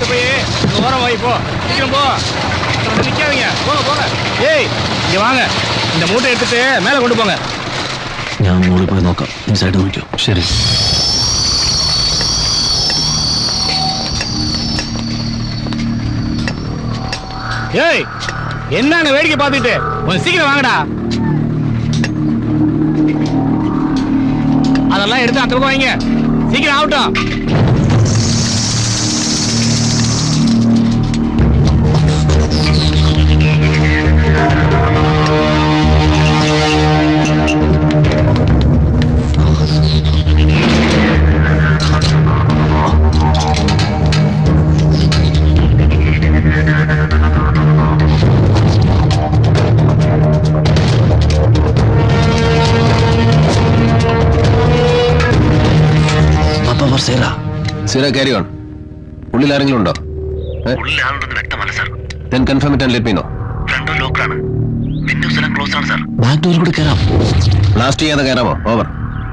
எடுத்து போய் ஓரம் வாய் போ, சீக்கிரம் போ. நிக்காதீங்க, போங்க போங்க. ஏய் இங்க வாங்க, இந்த மூட்டை எடுத்துட்டு மேல கொண்டு போங்க. ഞാൻ മുകളിൽ പോയി നോക്കാം, ഈ സൈഡ് നോക്കിയോ. ശരി. ஏய் என்னங்க வேடிக்கை பார்த்துட்டு, கொஞ்சம் சீக்கிரம் வாங்கடா. அதெல்லாம் எடுத்து அந்த பக்கம் வைங்க, சீக்கிரம் ஆகட்டும். Sira, carry on. ഉള്ളിൽ ആരെങ്കിലും ഉണ്ടോ? ഉള്ളിൽ ആളുണ്ടെന്ന് വ്യക്തമല്ല sir. Then confirm it and let me know. Front lock ആണ്, വിൻഡോസ് എല്ലാം ക്ലോസ് ആണ് സർ. ബാക്ക് ഡോർ കൂടെ കയറാം. ബ്ലാസ്റ്റ് ചെയ്യാതെ കയറാമോ? Over.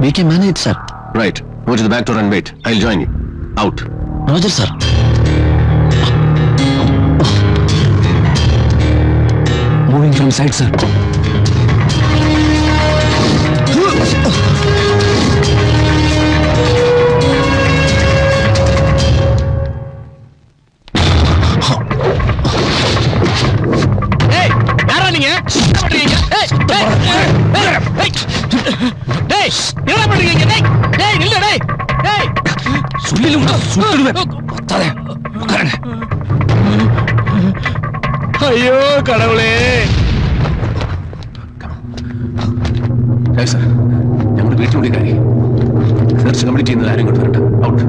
We can manage, sir. Right. Move to the back door and wait. I'll join you. Out. Roger, sir. Moving from side, sir. ஐயோ கடவுளே. Sir, ഞങ്ങൾ വീട്ടിനുള്ളിൽ കയറി സെർച്ച് കംപ്ലീറ്റ് ചെയ്യുന്നത് ആരും കൊണ്ട് വരട്ടെ. Out.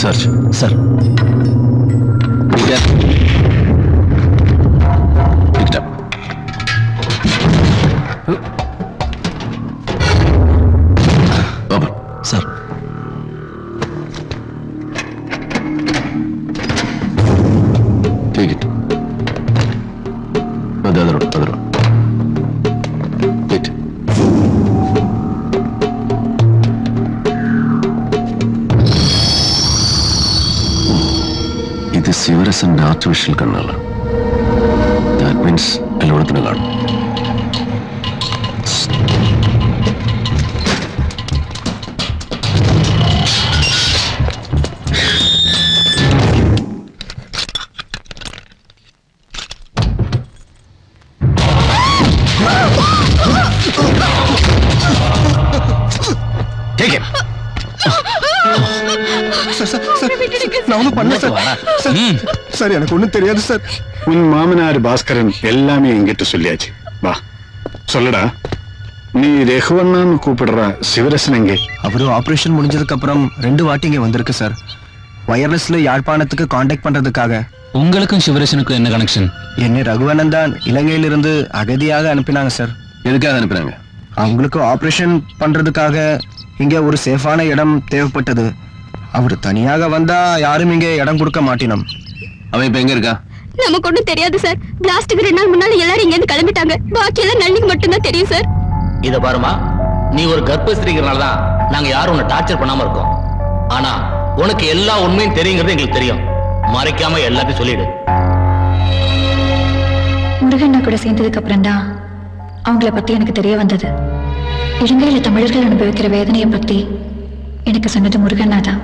Search. Sir. Yeah. Pick it up. Open. Sir. Take it. No, the other one. Other one. Wait. ഇത് ശിവരസന്റെ ആർട്ടിഫിഷ്യൽ കണ്ണാണ്. ദാറ്റ് മീൻസ് എല്ലായിടത്തിനും കാണും. Take him. நான் ஒன்றும் பண்ணல சார். சார் எனக்கு ஒன்றும் தெரியாது சார். உன் மாமனார் பாஸ்கரன் எல்லாமே என்கிட்ட சொல்லியாச்சு. வா சொல்லடா. நீ ரகுவண்ணான்னு கூப்பிடுற சிவரசன் எங்கே? அவரும் ஆபரேஷன் முடிஞ்சதுக்கு அப்புறம் 2 வாட்டி இங்க வந்திருக்கு சார். வயர்லெஸ்ல யாழ்ப்பாணத்துக்கு கான்டாக்ட் பண்றதுக்காக. உங்களுக்கும் சிவரசனுக்கும் என்ன கனெக்ஷன்? என்னை ரகுவண்ணன் தான் இலங்கையிலிருந்து அகதியாக அனுப்பினாங்க சார். எதுக்காக அனுப்புறாங்க? அவங்களுக்கு ஆபரேஷன் பண்றதுக்காக இங்க ஒரு சேஃபான இடம் தேவைப்பட்டது. அவர் தனியாக வந்தா யாரும் இங்க இடம் கொடுக்க மாட்டினோம். அவன் இப்ப எங்க இருக்கா? நமக்கு ஒண்ணும் தெரியாது சார். பிளாஸ்டுக்கு 2 நாள் முன்னால எல்லாரும் இங்க இருந்து கிளம்பிட்டாங்க. பாக்கி எல்லாம் நளினிக்கு மட்டும் தான் தெரியும் சார். இத பாருமா, நீ ஒரு கர்ப்பஸ்திரிங்கிறனால தான் நாங்க யாரும் உன்னை டார்ச்சர் பண்ணாம இருக்கோம். ஆனா உனக்கு எல்லா உண்மையும் தெரியுங்கிறது எங்களுக்கு தெரியும். மறைக்காம எல்லாத்தையும் சொல்லிடு. முருகண்ணா கூட சேர்ந்ததுக்கு அப்புறம் தான் அவங்கள பத்தி எனக்கு தெரிய வந்தது. இலங்கையில தமிழர்கள் அனுபவிக்கிற வேதனையை பத்தி எனக்கு சொன்னது முருகண்ணா தான்.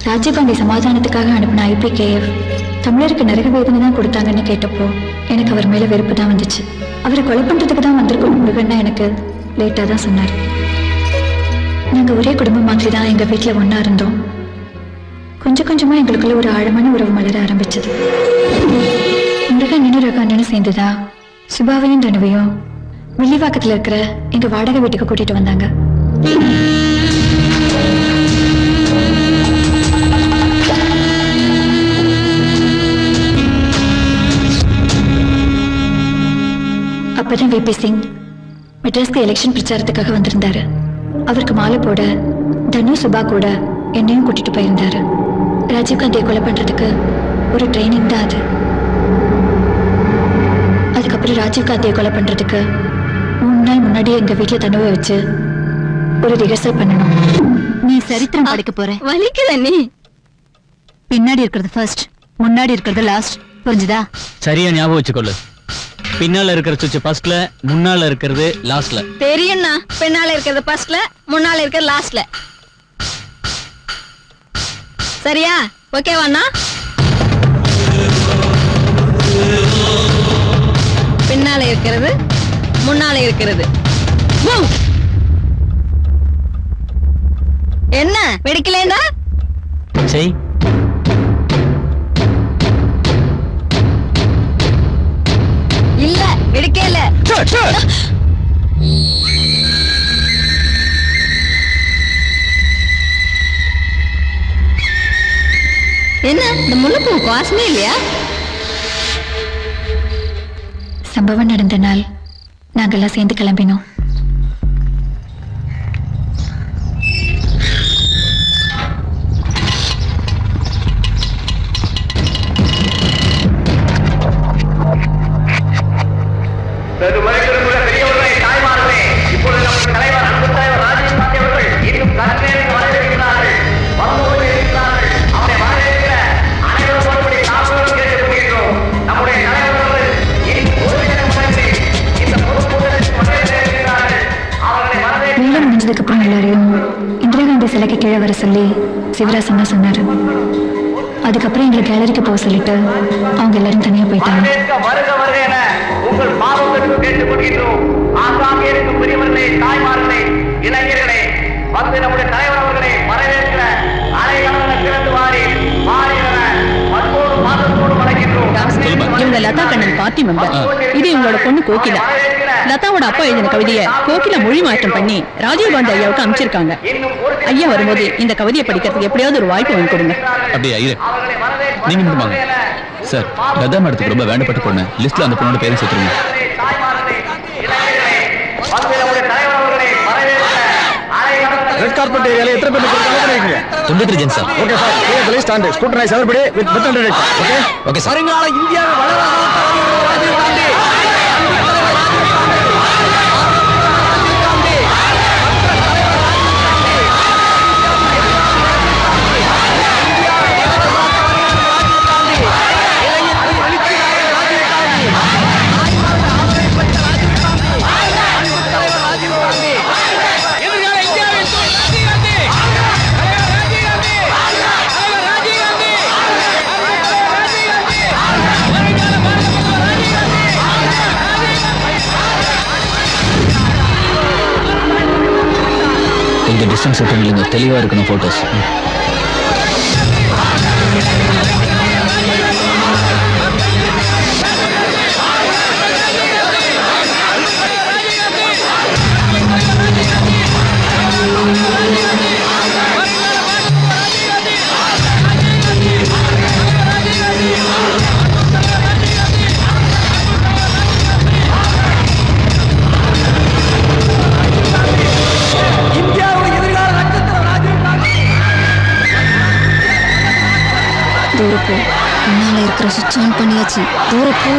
ராஜீவ்காந்தி சமாதானத்துக்காக அனுப்பின IPKF தமிழருக்கு நரக வேதனை தான் கொடுத்தாங்கன்னு கேட்டப்போ எனக்கு அவர் மேல வெறுப்பு தான் வந்துச்சு. அவரை கொலை பண்றதுக்கு தான் வந்திருக்கோம் முருகண்ணா எனக்கு லேட்டா தான் சொன்னார். நாங்க ஒரே குடும்பம் மாதிரி தான் எங்க வீட்டுல ஒன்னா இருந்தோம். கொஞ்சம் கொஞ்சமா எங்களுக்குள்ள ஒரு ஆழமான உறவு மலர ஆரம்பிச்சது. முருகன் ரகு அண்ணனும் சேர்ந்துதா சுபாவையும் தனுவையும் வில்லிவாக்கத்துல இருக்கிற எங்க இங்க வாடகை வீட்டுக்கு கூட்டிட்டு வந்தாங்க. அப்பதான் விபி சிங் மெட்ராஸ்க்கு எலெக்ஷன் பிரச்சாரத்துக்காக வந்திருந்தாரு. அவருக்கு மாலை போட தனு சுபா கூட என்னையும் கூட்டிட்டு போயிருந்தாரு. ராஜீவ்காந்தியை கொலை பண்றதுக்கு ஒரு ட்ரைனிங் தான் அது. அதுக்கப்புறம் ராஜீவ்காந்தியை கொலை பண்றதுக்கு 3 நாள் முன்னாடியே எங்க வீட்டுல தனுவை வச்சு ஒரு ரிஹர்சல் பண்ணணும். நீ சரித்திரம் படிக்க போற. வலிக்குத நீ. பின்னாடி இருக்கிறது ஃபர்ஸ்ட், முன்னாடி இருக்கிறது லாஸ்ட். புரிஞ்சுதா? சரியா ஞாபகம் வச்சுக்கொள்ளு. பின்னால இருக்கிற சுவிட்ச் ஃபர்ஸ்ட்ல, முன்னால இருக்கிறது லாஸ்ட்ல. தெரியும்னா பின்னால இருக்கிறது ஃபர்ஸ்ட்ல, முன்னால இருக்கிறது லாஸ்ட்ல. சரியா? ஓகேவாண்ணா? பின்னால இருக்கிறது, முன்னால இருக்கிறது. என்ன வெடிக்கலேண்டா? சரி, இல்ல வெடிக்கல. என்ன இந்த முல்லைப்பூ வாசமே இல்லையா? சம்பவம் நடந்த நாள் நாங்கெல்லாம் சேர்ந்து கிளம்பினோம். முடிஞ்சதுக்கப்புறம் எல்லாரையும் இந்திரா காந்தி சிலைக்கு கீழே வர சொல்லி சிவராசன் தான் சொன்னாரு. அதுக்கப்புறம் எங்களை கேலரிக்கு போக சொல்லிட்டு அவங்க எல்லாரும் தனியா போயிட்டாங்க. உங்கள் பாவங்களுக்கு கேட்டுக்கொள்கின்றோம். ஆங்காங்கே இருக்கும் பெரியவர்களே, தாய்மார்களே, இளைஞர்களே, வந்து நம்முடைய தலைவர் அவர்களை வரவேற்கிற அலைகள திறந்து வாரி மற்றோடு பாதத்தோடு வணங்கின்றோம். இவங்க லதா கண்ணன் பார்ட்டி மெம்பர். இது இவங்களோட பொண்ணு கோகிலா. லதாவோட அப்பா எழுதின கவிதையை கோகிலா மொழி மாற்றம் பண்ணி ராஜீவ்காந்தி ஐயாவுக்கு அமைச்சிருக்காங்க. ஐயா வரும்போது இந்த கவிதையை படிக்கிறதுக்கு எப்படியாவது ஒரு வாய்ப்பு வாங்கி கொடுங்க. அப்படியே ஐயா நீங்க மட்டும் வாங்க சார். லதா மேடத்துக்கு ரொம்ப வேண்டப்பட்ட பொண்ணு. லிஸ்ட்ல அந்த பொண்ணோட பேரை சேர்த்துருங்க. ரெட் கார்பெட் ஏரியால எத்தனை பேர் நிக்கிறீங்க? 93 ஜென் sir. Okay sir. Clear the list and scrutinize everybody with method direct. Okay okay sir. வருங்கால இந்தியாவை வளராத ராஜீவ் காந்தி. கொஞ்சம் டிஸ்டன்ஸ் விட்டு நில்லுங்க. தெளிவா இருக்கணும் போட்டோஸ். தூரப்போ, முன்னால இருக்கிற சுவிட்ச் ஆன் பண்ணியாச்சு. தூரப்போ.